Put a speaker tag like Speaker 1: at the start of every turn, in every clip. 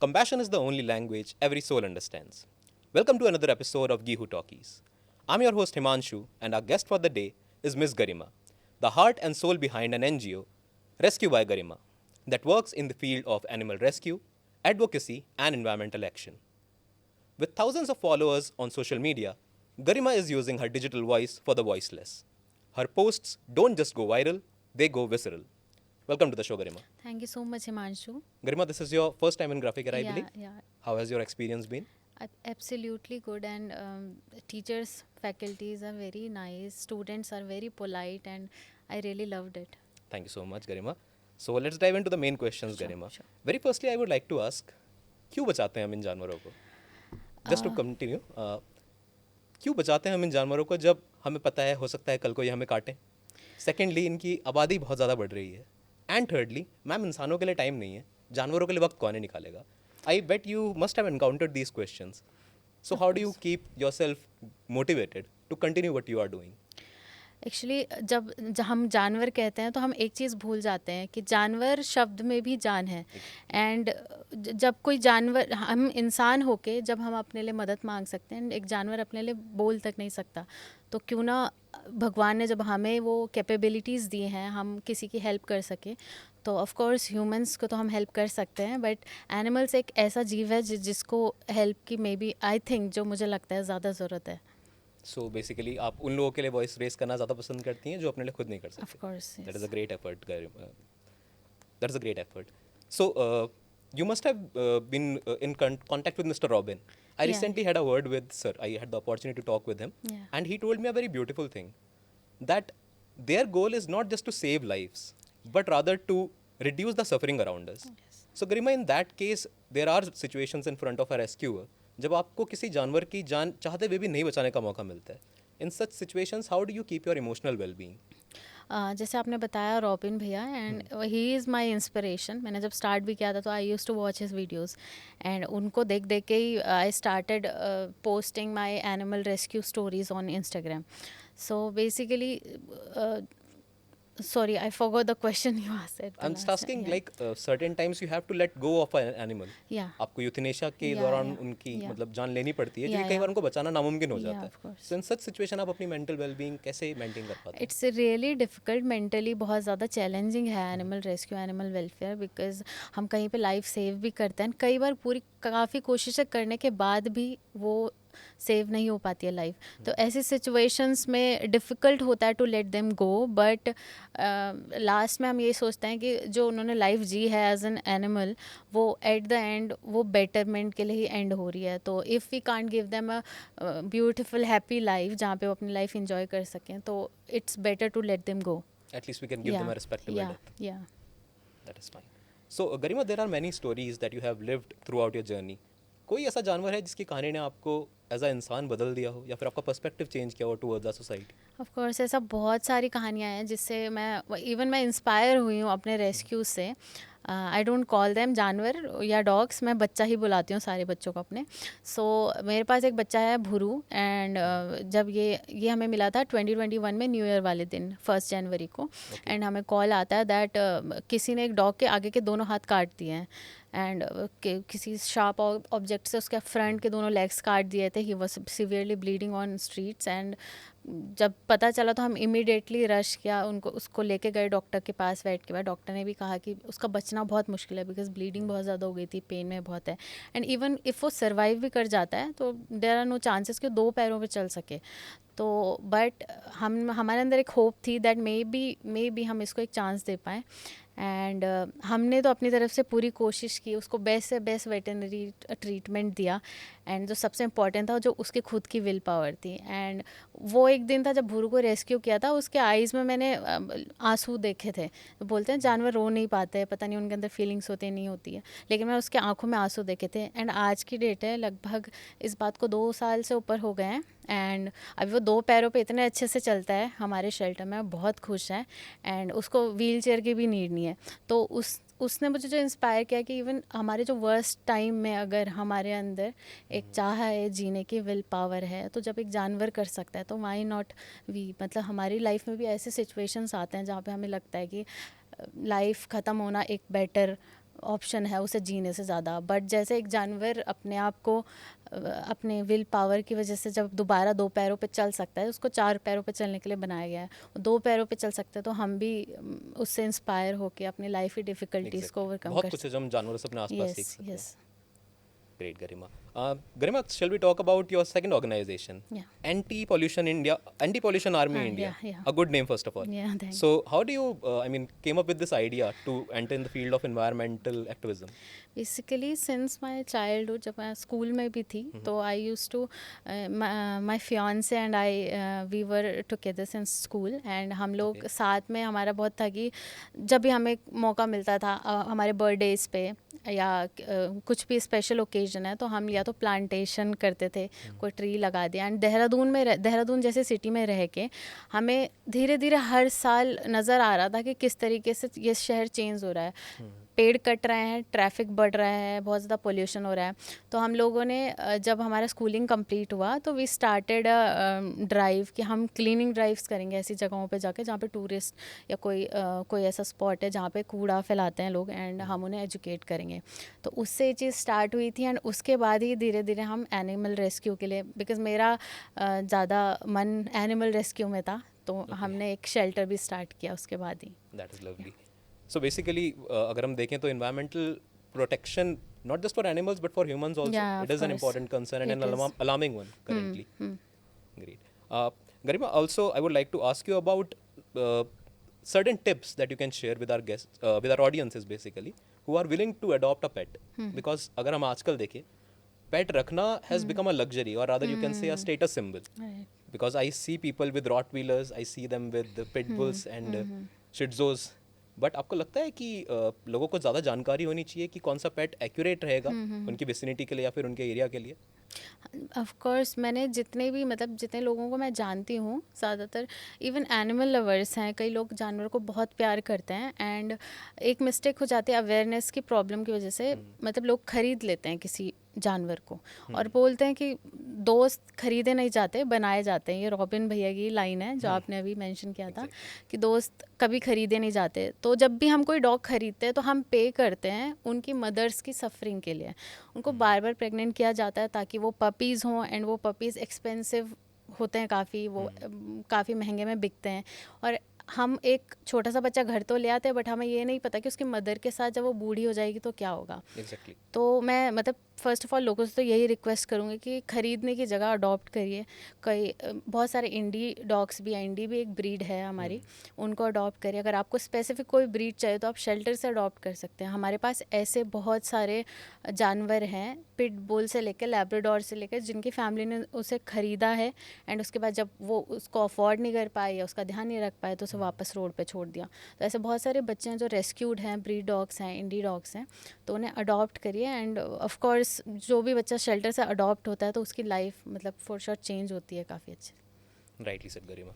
Speaker 1: Compassion is the only language every soul understands. Welcome to another episode of Gihu Talkies. I'm your host Himanshu, and our guest for the day is Ms. Garima, the heart and soul behind an NGO, Rescue by Garima, that works in the field of animal rescue, advocacy, and environmental action. With thousands of followers on social media, Garima is using her digital voice for the voiceless. Her posts don't just go viral, they go visceral. Welcome to the show, Garima.
Speaker 2: Thank you so much, Himanshu.
Speaker 1: Garima, this is your first time in Graphic Era, I
Speaker 2: Yeah,
Speaker 1: believe.
Speaker 2: yeah,
Speaker 1: How has your experience been?
Speaker 2: absolutely good. And teachers, faculties are very nice. Students are very polite, and I really loved it.
Speaker 1: Thank you so much, Garima. So let's dive into the main questions,
Speaker 2: Sure,
Speaker 1: Garima.
Speaker 2: sure.
Speaker 1: Very firstly, I would like to ask, क्यों बचाते हैं हम इन जानवरों को? Just to
Speaker 2: Uh,
Speaker 1: continue, क्यों बचाते हैं हम इन जानवरों को जब हमें पता है हो सकता है कल को ये हमें काटें? सेकेंडली, इनकी आबादी बहुत ज़्यादा बढ़ रही है. एंड थर्डली, मैम इंसानों के लिए टाइम नहीं है, जानवरों के लिए वक्त कौन निकालेगा? I bet you must have encountered these questions. So
Speaker 2: of
Speaker 1: how do you
Speaker 2: course.
Speaker 1: keep yourself motivated to continue what you are doing?
Speaker 2: Actually जब हम जानवर कहते हैं तो हम एक चीज़ भूल जाते हैं कि जानवर शब्द में भी जान है. एंड जब कोई जानवर, हम इंसान होके जब हम अपने लिए मदद मांग सकते हैं, एक जानवर अपने लिए बोल तक नहीं सकता, तो क्यों ना भगवान ने जब हमें वो कैपेबिलिटीज़ दी हैं हम किसी की हेल्प कर सके, तो ऑफ कोर्स ह्यूमंस को तो हम हेल्प कर सकते हैं, बट एनिमल्स एक ऐसा जीव है जिसको हेल्प की मे बी आई थिंक जो मुझे लगता है ज़्यादा ज़रूरत है.
Speaker 1: सो बेसिकली आप उन लोगों के लिए वॉइस रेस करना ज़्यादा पसंद करती हैं जो अपने लिए खुद नहीं कर
Speaker 2: ऑफ
Speaker 1: सकते.
Speaker 2: Course.
Speaker 1: That is a great effort. That is a great effort. So, you must have been in contact with Mr. Robin. I
Speaker 2: Yeah.
Speaker 1: recently had a word with Sir. I had the opportunity to talk with him.
Speaker 2: Yeah.
Speaker 1: And he told me a very beautiful thing, that their goal is not just to save lives, but rather to reduce the suffering around us.
Speaker 2: Yes.
Speaker 1: So, Garima, in that case, there are situations in front of a rescuer जब आपको किसी जानवर की जान चाहते हुए भी नहीं बचाने का मौका मिलता है. In such situations, how do you keep your emotional well-being?
Speaker 2: जैसे आपने बताया रॉबिन भैया, and he is my inspiration. मैंने जब स्टार्ट भी किया था तो I used to watch his videos, and उनको देख देख के ही I started posting my animal rescue stories on Instagram. So basically, sorry, I forgot the question you asked at the
Speaker 1: I'm just
Speaker 2: last time.
Speaker 1: asking,
Speaker 2: Yeah.
Speaker 1: like certain times you have to let go of an animal.
Speaker 2: Yeah.
Speaker 1: आपको euthanasia के
Speaker 2: Yeah,
Speaker 1: दौरान
Speaker 2: yeah,
Speaker 1: उनकी
Speaker 2: yeah.
Speaker 1: मतलब जान लेनी पड़ती है,
Speaker 2: Yeah,
Speaker 1: क्योंकि कई
Speaker 2: yeah.
Speaker 1: बार उनको बचाना नामुमकिन हो
Speaker 2: Yeah,
Speaker 1: जाता
Speaker 2: of
Speaker 1: है.
Speaker 2: course.
Speaker 1: सो इन सच सिचुएशन आप अपनी मेंटल वेलबींग कैसे मेंटेन कर पाते हैं?
Speaker 2: It's really difficult. मेंटली बहुत ज़्यादा चैलेंजिंग है animal rescue, animal welfare, because हम कहीं पे लाइफ सेव भी करते हैं. कई बार पूरी काफ़ी कोशिशें करने के बाद भी वो सेव नहीं हो पाती है लाइफ. तो ऐसी सिचुएशंस में डिफ़िकल्ट होता है to let them go, but last में हम ये सोचते हैं कि जो उन्होंने लाइफ जी है एज एन एनिमल, वो एट द एंड वो बेटरमेंट के लिए ही एंड हो रही है. तो if we can't give them a beautiful happy life जहाँ पे वो अपनी लाइफ इंजॉय कर सकें, तो it's better to let them go.
Speaker 1: At least we can give them a respectable
Speaker 2: या
Speaker 1: death.
Speaker 2: या
Speaker 1: That is fine. So Garima, there are many stories that you have lived throughout your journey. कोई ऐसा जानवर है जिसकी कहानी ने आपको एज अ इंसान बदल दिया हो या फिर आपका पर्सपेक्टिव चेंज किया हो towards the society?
Speaker 2: Of course ऐसा बहुत सारी कहानियाँ हैं जिससे मैं इंस्पायर हुई हूँ अपने रेस्क्यू से. आई डोंट कॉल देम जानवर या डॉग्स, मैं बच्चा ही बुलाती हूँ सारे बच्चों को अपने. सो मेरे पास एक बच्चा है भुरू, एंड जब ये हमें मिला था 2021 में न्यू ईयर वाले दिन 1 जनवरी को. एंड हमें कॉल आता है दैट किसी ने एक डॉग के आगे के दोनों हाथ काट दिए हैं, एंड किसी शार्प ऑब्जेक्ट से उसके फ्रंट के दोनों लेग्स काट दिए थे. He was severely bleeding on streets, and जब पता चला तो हम इमीडिएटली रश किया, उसको लेके गए डॉक्टर के पास. वेट के बाद डॉक्टर ने भी कहा कि उसका बचना बहुत मुश्किल है, बिकॉज ब्लीडिंग बहुत ज़्यादा हो गई थी, पेन में बहुत है. एंड इवन इफ़ वो सर्वाइव भी कर जाता है तो देयर आर नो चांसेस कि वो 2 पैरों पे चल सके. तो बट हमारे अंदर एक होप थी दैट मे बी हम इसको एक चांस दे पाएँ. एंड हमने तो अपनी तरफ से पूरी कोशिश की, उसको बेस्ट से बेस्ट वेटरनरी ट्रीटमेंट दिया. एंड जो सबसे इम्पॉर्टेंट था, जो उसके खुद की विल पावर थी. एंड वो एक दिन था जब भूरू को रेस्क्यू किया था, उसके आइज़ में मैंने आंसू देखे थे. तो बोलते हैं जानवर रो नहीं पाते, पता नहीं उनके अंदर फीलिंग्स होती नहीं होती है, लेकिन मैं उसके आंखों में आंसू देखे थे. एंड आज की डेट है, लगभग इस बात को 2 साल से ऊपर हो गए हैं, एंड अभी वो 2 पैरों पे इतने अच्छे से चलता है हमारे शेल्टर में, बहुत खुश है. एंड उसको व्हील चेयर की भी नीड नहीं है. तो उसने मुझे जो इंस्पायर किया कि इवन हमारे जो वर्स्ट टाइम में अगर हमारे अंदर एक चाह है, जीने की विल पावर है, तो जब एक जानवर कर सकता है तो वाई नॉट वी. मतलब हमारी लाइफ में भी ऐसे सिचुएशंस आते हैं जहाँ पे हमें लगता है कि लाइफ ख़त्म होना एक बेटर ऑप्शन है उसे जीने से ज़्यादा। बट जैसे एक जानवर अपने आप को अपने विल पावर की वजह से जब दोबारा 2 पैरों पे चल सकता है, उसको 4 पैरों पे चलने के लिए बनाया गया है, 2 पैरों पे चल सकता है, तो हम भी उससे इंस्पायर होके अपनी लाइफ की डिफ़िकल्टीज़ को
Speaker 1: Exactly.
Speaker 2: ओवरकम
Speaker 1: बहुत
Speaker 2: कर
Speaker 1: कुछ है जो हम जानवरों से अपने आसपास सीख
Speaker 2: यस
Speaker 1: सकते हैं.
Speaker 2: Yes
Speaker 1: Great, Garima. Garima, shall we talk about your second organization?
Speaker 2: Yeah.
Speaker 1: Anti-Pollution India, Anti-Pollution Army India.
Speaker 2: yeah.
Speaker 1: A good name, first of all.
Speaker 2: Yeah, thanks.
Speaker 1: So, how do you, came up with this idea to enter in the field of environmental activism?
Speaker 2: Basically since my childhood, जब मैं school में भी थी तो I used to my fiance and I we were together since school, and हम लोग
Speaker 1: Okay.
Speaker 2: साथ में, हमारा बहुत था कि जब भी हमें मौका मिलता था हमारे बर्थडेज़ पे या कुछ भी स्पेशल ओकेजन है तो हम या तो प्लांटेशन करते थे, कोई ट्री लगा दिया। एंड देहरादून जैसे सिटी में रह के हमें धीरे धीरे हर साल नज़र आ रहा था कि किस तरीके से ये शहर चेंज हो रहा है, पेड़ कट रहे हैं, ट्रैफिक बढ़ रहा है, बहुत ज़्यादा पोल्यूशन हो रहा है। तो हम लोगों ने जब हमारा स्कूलिंग कंप्लीट हुआ तो वी स्टार्टेड ड्राइव कि हम क्लीनिंग ड्राइव्स करेंगे ऐसी जगहों पे जाके जहाँ पे टूरिस्ट या कोई ऐसा स्पॉट है जहाँ पे कूड़ा फैलाते हैं लोग, एंड हम उन्हें एजुकेट करेंगे। तो उससे ये चीज़ स्टार्ट हुई थी, एंड उसके बाद ही धीरे धीरे हम एनिमल रेस्क्यू के लिए, बिकॉज़ मेरा ज़्यादा मन एनिमल रेस्क्यू में था, तो हमने एक शेल्टर भी स्टार्ट किया उसके बाद ही।
Speaker 1: That is lovely. So, basically, अगर हम देखें तो environmental protection, not just for animals but for humans also,
Speaker 2: Yeah,
Speaker 1: it
Speaker 2: of
Speaker 1: is an
Speaker 2: course.
Speaker 1: important concern and
Speaker 2: It
Speaker 1: an
Speaker 2: is.
Speaker 1: alarming one currently. Great. Garima, also, I would like to ask you about certain tips that you can share with our guests, with our audiences basically, who are willing to adopt a pet. Because अगर हम आजकल देखें, pet रखना has become a luxury, or rather you can say a status symbol.
Speaker 2: Right.
Speaker 1: Because I see people with Rottweilers, I see them with the pit bulls and Shih Tzus. But आपको लगता है कि लोगों को ज़्यादा जानकारी होनी चाहिए कि कौन सा पेट एक्यूरेट रहेगा उनकी विसिनिटी के लिए या फिर उनके एरिया के लिए?
Speaker 2: ऑफ कोर्स मैंने जितने लोगों को मैं जानती हूँ, ज़्यादातर इवन एनिमल लवर्स हैं, कई लोग जानवर को बहुत प्यार करते हैं। एंड एक मिस्टेक हो जाती है अवेयरनेस की प्रॉब्लम की वजह से, मतलब लोग खरीद लेते हैं किसी जानवर को और बोलते हैं कि दोस्त खरीदे नहीं जाते, बनाए जाते हैं। ये रॉबिन भैया की लाइन है जो आपने अभी मेंशन किया था कि दोस्त कभी खरीदे नहीं जाते। तो जब भी हम कोई डॉग खरीदते हैं तो हम पे करते हैं उनकी मदर्स की सफरिंग के लिए। उनको बार बार प्रेग्नेंट किया जाता है ताकि वो पपीज़ हों, एंड वो पपीज़ एक्सपेंसिव होते हैं काफ़ी, वो काफ़ी महंगे में बिकते हैं। और हम एक छोटा सा बच्चा घर तो ले आते हैं, बट हमें ये नहीं पता कि उसकी मदर के साथ जब वो बूढ़ी हो जाएगी तो क्या होगा।
Speaker 1: Exactly.
Speaker 2: तो मैं मतलब फ़र्स्ट ऑफ ऑल लोगों से तो यही रिक्वेस्ट करूँगी कि ख़रीदने की जगह अडॉप्ट करिए। बहुत सारे इंडी डॉग्स भी हैं, इंडी भी एक ब्रीड है हमारी, उनको अडॉप्ट करिए। अगर आपको स्पेसिफिक कोई ब्रीड चाहिए तो आप शेल्टर से अडॉप्ट कर सकते हैं। हमारे पास ऐसे बहुत सारे जानवर हैं, पिट बुल से लेकर लैब्राडोर से लेकर, जिनकी फैमिली ने उसे ख़रीदा है एंड उसके बाद जब वो उसको अफोर्ड नहीं कर पाए या उसका ध्यान नहीं रख पाए तो उसे वापस रोड पे छोड़ दिया। तो ऐसे बहुत सारे बच्चे हैं जो रेस्क्यूड हैं, ब्रीड डॉग्स हैं, इंडी डॉग्स हैं, तो उन्हें अडॉप्ट करिए। एंड ऑफ कोर्स जो भी बच्चा शेल्टर से अडॉप्ट होता है तो उसकी लाइफ मतलब फॉर श्योर चेंज होती है काफ़ी अच्छे।
Speaker 1: Rightly said, Garima.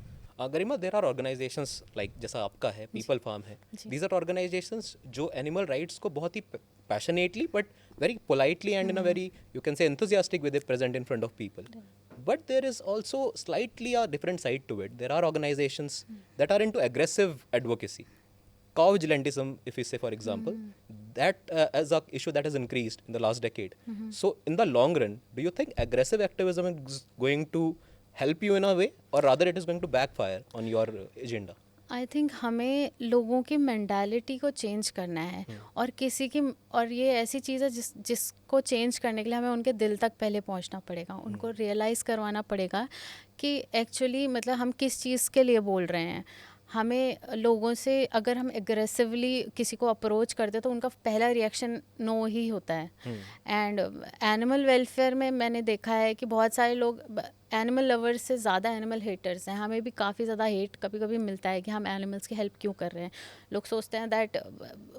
Speaker 1: Garima, there are organizations like जैसा आपका है, People Farm है. These are organizations जो animal rights को बहुत ही passionately but very politely and in a very, you can say, enthusiastic way they present in front of people. But there is also slightly a different side to it. There are organizations that are into aggressive advocacy. Cow vigilantism, if we say for example, that as a issue that has increased in the last decade. So in the long run, do you think aggressive activism is going to help you in a way, or rather it is going to backfire on your agenda?
Speaker 2: I think हमें लोगों की mentality को change करना है, और ये ऐसी चीज़ है जिसको चेंज करने के लिए हमें उनके दिल तक पहले पहुंचना पड़ेगा, उनको रियलाइज़ करवाना पड़ेगा कि एक्चुअली मतलब हम किस चीज़ के लिए बोल रहे हैं। हमें लोगों से अगर हम एग्रेसिवली किसी को अप्रोच करते तो उनका पहला रिएक्शन नो ही होता है। एंड एनिमल वेलफेयर में मैंने देखा है कि बहुत सारे लोग एनिमल लवर्स से ज़्यादा एनिमल हेटर्स हैं। हमें भी काफ़ी ज़्यादा हेट कभी कभी मिलता है कि हम एनिमल्स की हेल्प क्यों कर रहे हैं। लोग सोचते हैं दैट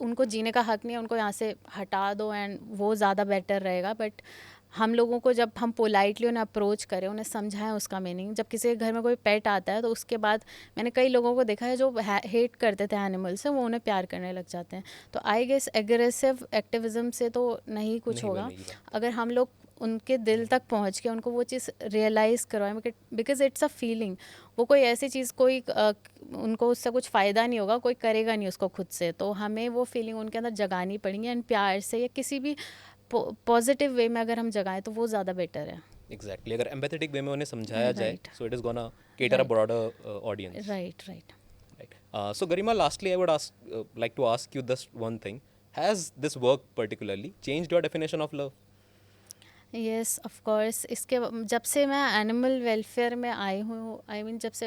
Speaker 2: उनको जीने का हक नहीं है, उनको यहाँ से हटा दो एंड वो ज़्यादा बेटर रहेगा। बट हम लोगों को जब हम पोलाइटली उन्हें अप्रोच करें, उन्हें समझाएं उसका मीनिंग। जब किसी के घर में कोई पेट आता है तो उसके बाद मैंने कई लोगों को देखा है जो हेट करते थे एनिमल से, वो उन्हें प्यार करने लग जाते हैं। तो आई गेस एग्रेसिव एक्टिविज़म से तो नहीं कुछ होगा। अगर हम लोग उनके दिल तक पहुंच के उनको वो चीज़ रियलाइज़ करवाएं, बिकॉज इट्स अ फीलिंग। वो कोई ऐसी चीज़ उनको उससे कुछ फ़ायदा नहीं होगा, कोई करेगा नहीं उसको खुद से, तो हमें वो फीलिंग उनके अंदर जगानी पड़ेंगी, एंड प्यार से या किसी भी पॉजिटिव वे में अगर हम जगाएं तो वो ज़्यादा बेटर है।
Speaker 1: एग्जैक्टली, अगर एम्पैथेटिक वे में उन्हें समझाया जाए,
Speaker 2: Right.
Speaker 1: So it is gonna cater a
Speaker 2: Right.
Speaker 1: broader audience.
Speaker 2: Right right.
Speaker 1: Right. So Garima, lastly, I would like to ask you this one thing: has this work particularly changed your definition of love?
Speaker 2: Yes of course. जब से मैं animal welfare में आई हूँ, I mean जब से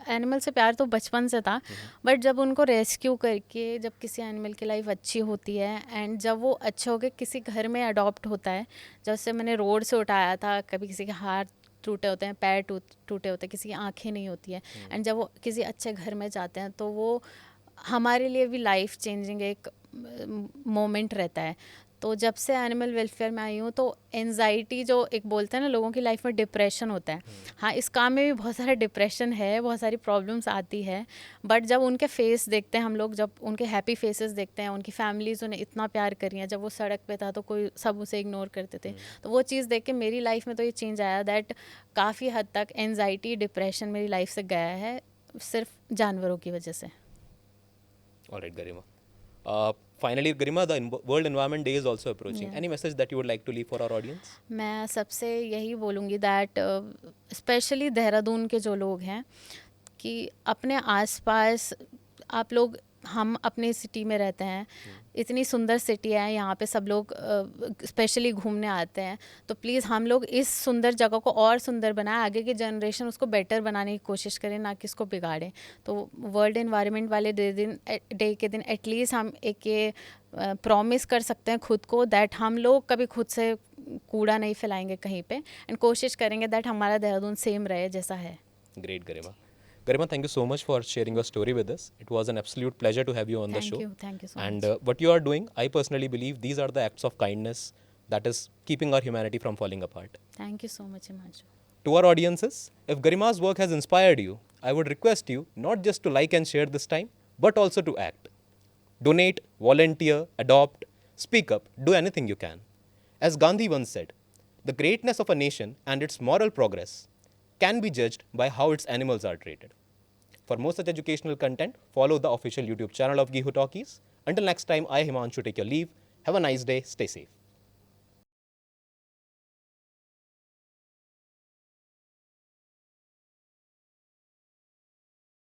Speaker 2: animal से प्यार तो बचपन से था, बट जब उनको रेस्क्यू करके जब किसी एनिमल की लाइफ अच्छी होती है, एंड जब वो अच्छे होकर किसी घर में अडॉप्ट होता है, जैसे मैंने रोड से उठाया था, कभी किसी के हाथ टूटे होते हैं, पैर टूटे होते हैं, किसी की आंखें नहीं होती हैं, एंड जब वो किसी अच्छे घर में जाते हैं तो वो हमारे लिए भी लाइफ चेंजिंग एक मोमेंट रहता है। तो जब से एनिमल वेलफेयर में आई हूँ तो एनजाइटी, जो एक बोलते हैं ना लोगों की लाइफ में डिप्रेशन होता है, हाँ इस काम में भी बहुत सारा डिप्रेशन है, बहुत सारी प्रॉब्लम्स आती है, बट जब उनके फेस देखते हैं हम लोग, जब उनके हैप्पी फेसेस देखते हैं, उनकी फैमिलीज उन्हें इतना प्यार कर रही हैं, जब वो सड़क पे था तो कोई सब उसे इग्नोर करते थे, तो वो चीज़ देख के मेरी लाइफ में तो ये चेंज आया दैट काफ़ी हद तक एनजाइटी डिप्रेशन मेरी लाइफ से गया है, सिर्फ जानवरों की वजह से।
Speaker 1: All right, Garima. Finally, Garima, the World Environment Day is also approaching.
Speaker 2: Yeah.
Speaker 1: Any message that you would like to leave for our audience?
Speaker 2: मैं सबसे यही बोलूँगी दैट स्पेशली देहरादून के जो लोग हैं, कि अपने आसपास आप लोग, हम अपने सिटी में रहते हैं, इतनी सुंदर सिटी है, यहाँ पे सब लोग स्पेशली घूमने आते हैं, तो प्लीज़ हम लोग इस सुंदर जगह को और सुंदर बनाएं, आगे की जनरेशन उसको बेटर बनाने की कोशिश करें, ना कि इसको बिगाड़ें। तो वर्ल्ड एनवायरनमेंट वाले डे के दिन एटलीस्ट हम एक ये प्रॉमिस कर सकते हैं खुद को दैट हम लोग कभी खुद से कूड़ा नहीं फैलाएंगे कहीं पे, एंड कोशिश करेंगे दैट हमारा देहरादून सेम रहे जैसा है।
Speaker 1: Great, Garima. Garima, thank you so much for sharing your story with us. It was an absolute pleasure to have you on the show.
Speaker 2: Thank you so
Speaker 1: And
Speaker 2: much.
Speaker 1: what you are doing, I personally believe these are the acts of kindness that is keeping our humanity from falling apart.
Speaker 2: Thank you so much, Himanshu.
Speaker 1: To our audiences, if Garima's work has inspired you, I would request you not just to like and share this time, but also to act. Donate, volunteer, adopt, speak up, do anything you can. As Gandhi once said, the greatness of a nation and its moral progress can be judged by how its animals are treated. For more such educational content, follow the official YouTube channel of Gihu Talkies. Until next time, I, Himanshu, take your leave. Have a nice day. Stay safe.